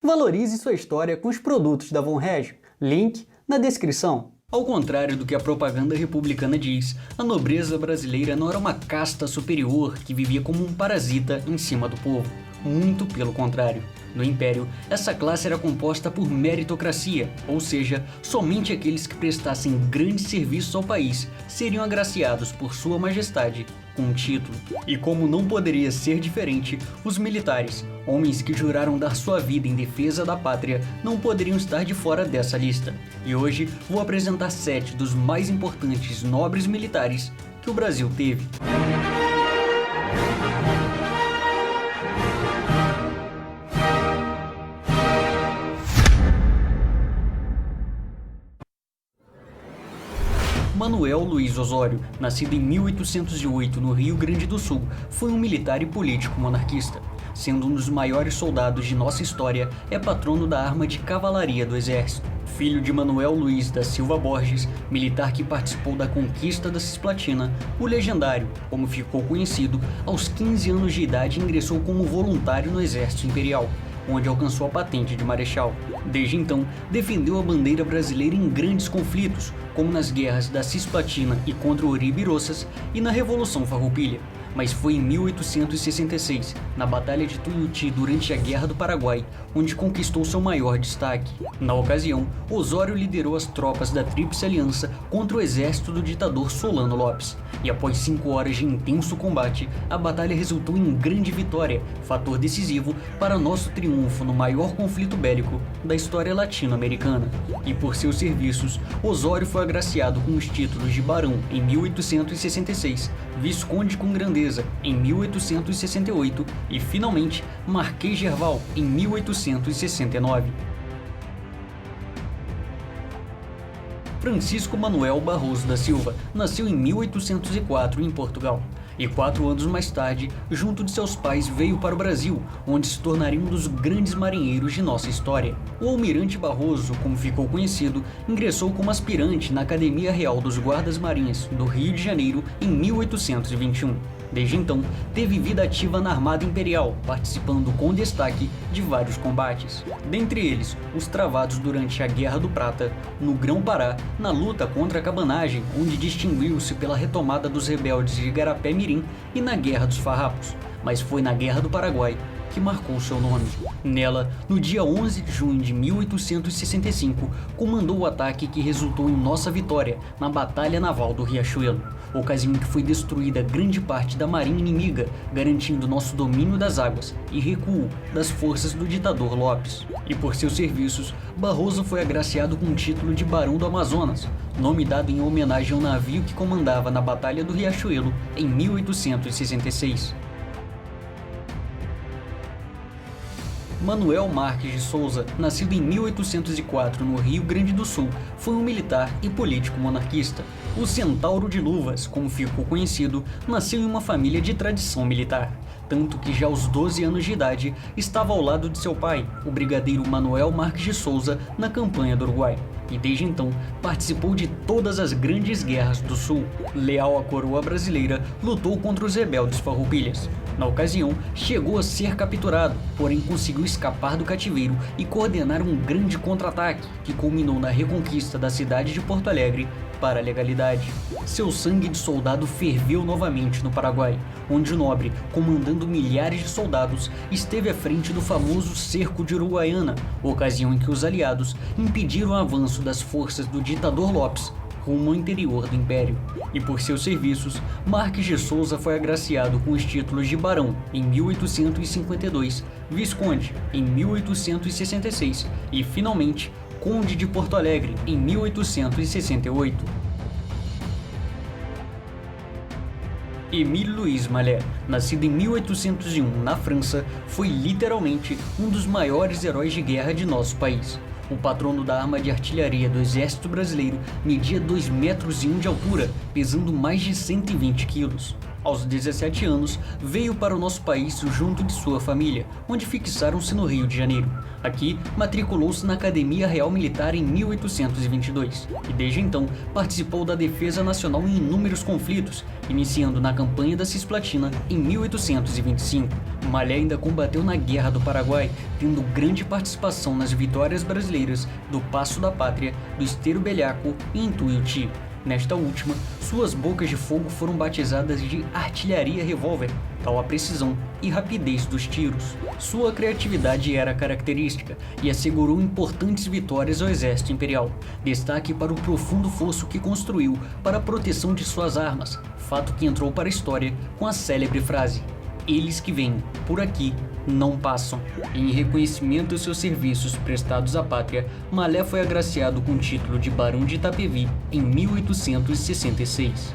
Valorize sua história com os produtos da Von Reg. Link na descrição. Ao contrário do que a propaganda republicana diz, a nobreza brasileira não era uma casta superior que vivia como um parasita em cima do povo. Muito pelo contrário. No Império, essa classe era composta por meritocracia, ou seja, somente aqueles que prestassem grandes serviços ao país seriam agraciados por Sua Majestade com um título. E como não poderia ser diferente, os militares, homens que juraram dar sua vida em defesa da pátria, não poderiam estar de fora dessa lista. E hoje vou apresentar 7 dos mais importantes nobres militares que o Brasil teve. Manuel Luiz Osório, nascido em 1808 no Rio Grande do Sul, foi um militar e político monarquista. Sendo um dos maiores soldados de nossa história, é patrono da arma de cavalaria do Exército. Filho de Manuel Luiz da Silva Borges, militar que participou da conquista da Cisplatina, o legendário, como ficou conhecido, aos 15 anos de idade ingressou como voluntário no Exército Imperial, onde alcançou a patente de marechal. Desde então, defendeu a bandeira brasileira em grandes conflitos, como nas guerras da Cisplatina e contra o Oribe-Roças e na Revolução Farroupilha. Mas foi em 1866, na Batalha de Tuiuti durante a Guerra do Paraguai, onde conquistou seu maior destaque. Na ocasião, Osório liderou as tropas da Tríplice Aliança contra o exército do ditador Solano Lopes, e após 5 horas de intenso combate, a batalha resultou em grande vitória, fator decisivo para nosso triunfo no maior conflito bélico da história latino-americana. E por seus serviços, Osório foi agraciado com os títulos de barão em 1866, visconde com grandeza em 1868 e, finalmente, Marquês de Herval em 1869. Francisco Manuel Barroso da Silva nasceu em 1804 em Portugal e 4 anos mais tarde, junto de seus pais, veio para o Brasil, onde se tornaria um dos grandes marinheiros de nossa história. O almirante Barroso, como ficou conhecido, ingressou como aspirante na Academia Real dos Guardas Marinhas do Rio de Janeiro em 1821. Desde então, teve vida ativa na Armada Imperial, participando com destaque de vários combates. Dentre eles, os travados durante a Guerra do Prata, no Grão-Pará, na luta contra a cabanagem, onde distinguiu-se pela retomada dos rebeldes de Igarapé-Mirim e na Guerra dos Farrapos. Mas foi na Guerra do Paraguai que marcou seu nome. Nela, no dia 11 de junho de 1865, comandou o ataque que resultou em nossa vitória na Batalha Naval do Riachuelo, ocasião em que foi destruída grande parte da marinha inimiga, garantindo nosso domínio das águas e recuo das forças do ditador Lopes. E por seus serviços, Barroso foi agraciado com o título de Barão do Amazonas, nome dado em homenagem ao navio que comandava na Batalha do Riachuelo em 1866. Manuel Marques de Souza, nascido em 1804 no Rio Grande do Sul, foi um militar e político monarquista. O Centauro de Luvas, como ficou conhecido, nasceu em uma família de tradição militar, tanto que já aos 12 anos de idade estava ao lado de seu pai, o brigadeiro Manuel Marques de Souza, na campanha do Uruguai. E desde então participou de todas as grandes guerras do Sul. Leal à coroa brasileira, lutou contra os rebeldes farroupilhas. Na ocasião, chegou a ser capturado, porém conseguiu escapar do cativeiro e coordenar um grande contra-ataque que culminou na reconquista da cidade de Porto Alegre para a legalidade. Seu sangue de soldado ferveu novamente no Paraguai, onde o nobre, comandando milhares de soldados, esteve à frente do famoso Cerco de Uruguaiana, ocasião em que os aliados impediram o avanço das forças do ditador Lopes rumo ao interior do Império. E por seus serviços, Marques de Souza foi agraciado com os títulos de Barão em 1852, Visconde em 1866 e, finalmente, Conde de Porto Alegre em 1868. Émile Louis Malher, nascido em 1801 na França, foi literalmente um dos maiores heróis de guerra de nosso país. O patrono da arma de artilharia do Exército Brasileiro media 2,1 metros de altura, pesando mais de 120 quilos. Aos 17 anos, veio para o nosso país junto de sua família, onde fixaram-se no Rio de Janeiro. Aqui, matriculou-se na Academia Real Militar em 1822 e desde então participou da defesa nacional em inúmeros conflitos, iniciando na campanha da Cisplatina em 1825. Malé ainda combateu na Guerra do Paraguai, tendo grande participação nas vitórias brasileiras do Passo da Pátria, do Esteiro Belhaco e em Tuiuti. Nesta última, suas bocas de fogo foram batizadas de artilharia revólver, tal a precisão e rapidez dos tiros. Sua criatividade era característica e assegurou importantes vitórias ao exército imperial. Destaque para o profundo fosso que construiu para a proteção de suas armas, fato que entrou para a história com a célebre frase: "Eles que vêm, por aqui, não passam". Em reconhecimento aos seus serviços prestados à pátria, Malé foi agraciado com o título de Barão de Itapevi em 1866.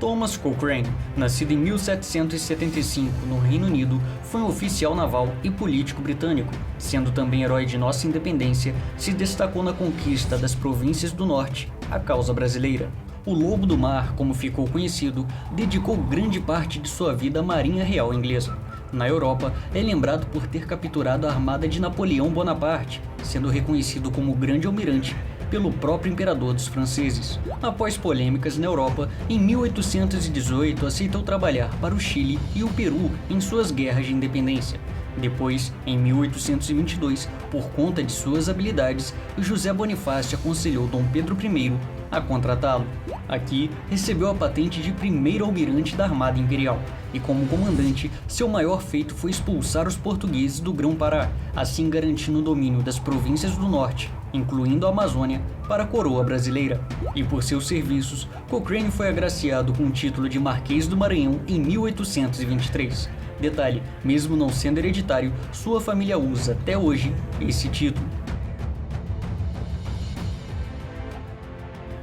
Thomas Cochrane, nascido em 1775 no Reino Unido, foi um oficial naval e político britânico. Sendo também herói de nossa independência, se destacou na conquista das províncias do norte, a causa brasileira. O Lobo do Mar, como ficou conhecido, dedicou grande parte de sua vida à Marinha Real Inglesa. Na Europa, é lembrado por ter capturado a armada de Napoleão Bonaparte, sendo reconhecido como grande almirante pelo próprio imperador dos franceses. Após polêmicas na Europa, em 1818 aceitou trabalhar para o Chile e o Peru em suas guerras de independência. Depois, em 1822, por conta de suas habilidades, José Bonifácio aconselhou Dom Pedro I a contratá-lo. Aqui, recebeu a patente de primeiro almirante da Armada Imperial, e como comandante, seu maior feito foi expulsar os portugueses do Grão-Pará, assim garantindo o domínio das províncias do norte, incluindo a Amazônia, para a coroa brasileira. E por seus serviços, Cochrane foi agraciado com o título de Marquês do Maranhão em 1823. Detalhe, mesmo não sendo hereditário, sua família usa até hoje esse título.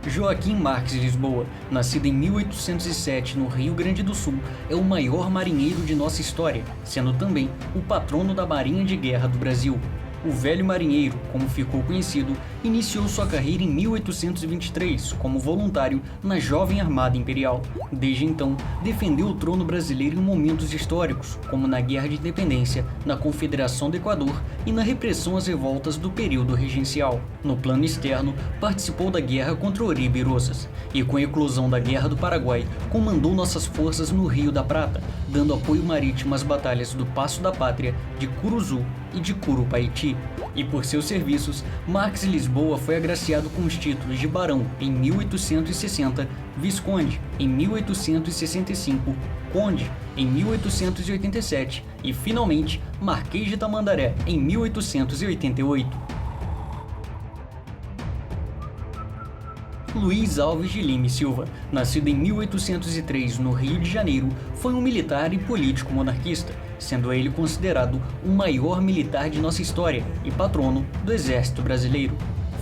Joaquim Marques Lisboa, nascido em 1807 no Rio Grande do Sul, é o maior marinheiro de nossa história, sendo também o patrono da Marinha de Guerra do Brasil. O velho marinheiro, como ficou conhecido, iniciou sua carreira em 1823 como voluntário na Jovem Armada Imperial. Desde então, defendeu o trono brasileiro em momentos históricos, como na Guerra de Independência, na Confederação do Equador e na repressão às revoltas do período regencial. No plano externo, participou da guerra contra Oribe e Rosas, e com a eclosão da Guerra do Paraguai, comandou nossas forças no Rio da Prata, dando apoio marítimo às batalhas do Passo da Pátria, de Curuzu e de Curupaiti. E por seus serviços, Marques Lisboa foi agraciado com os títulos de Barão em 1860, Visconde em 1865, Conde em 1887 e, finalmente, Marquês de Tamandaré em 1888. Luiz Alves de Lima e Silva, nascido em 1803 no Rio de Janeiro, foi um militar e político monarquista, sendo ele considerado o maior militar de nossa história e patrono do Exército Brasileiro.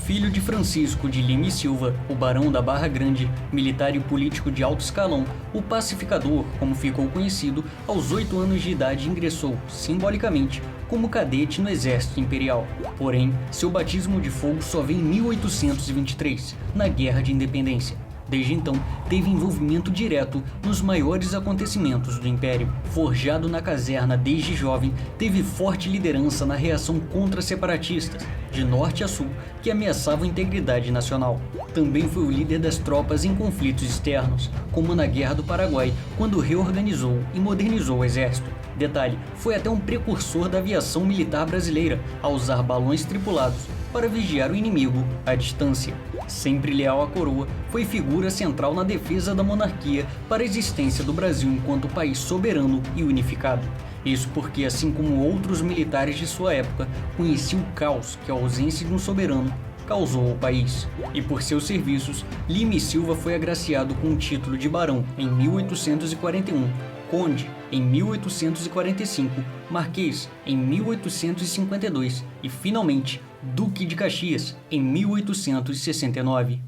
Filho de Francisco de Lima e Silva, o Barão da Barra Grande, militar e político de alto escalão, o pacificador, como ficou conhecido, aos 8 anos de idade ingressou, simbolicamente, como cadete no Exército Imperial. Porém, seu batismo de fogo só veio em 1823, na Guerra de Independência. Desde então, teve envolvimento direto nos maiores acontecimentos do Império. Forjado na caserna desde jovem, teve forte liderança na reação contra separatistas, de norte a sul, que ameaçavam a integridade nacional. Também foi o líder das tropas em conflitos externos, como na Guerra do Paraguai, quando reorganizou e modernizou o exército. Detalhe, foi até um precursor da aviação militar brasileira, a usar balões tripulados para vigiar o inimigo à distância. Sempre leal à coroa, foi figura central na defesa da monarquia para a existência do Brasil enquanto país soberano e unificado. Isso porque, assim como outros militares de sua época, conhecia o caos que a ausência de um soberano causou ao país. E por seus serviços, Lima e Silva foi agraciado com o título de Barão em 1841, Conde em 1845, Marquês em 1852 e, finalmente, Duque de Caxias em 1869.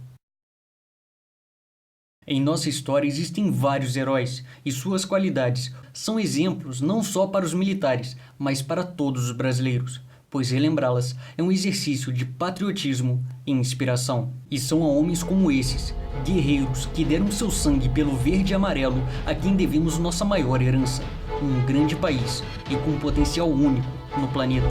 Em nossa história existem vários heróis, e suas qualidades são exemplos não só para os militares, mas para todos os brasileiros, pois relembrá-las é um exercício de patriotismo e inspiração. E são a homens como esses, guerreiros que deram seu sangue pelo verde e amarelo, a quem devemos nossa maior herança, um grande país e com um potencial único no planeta.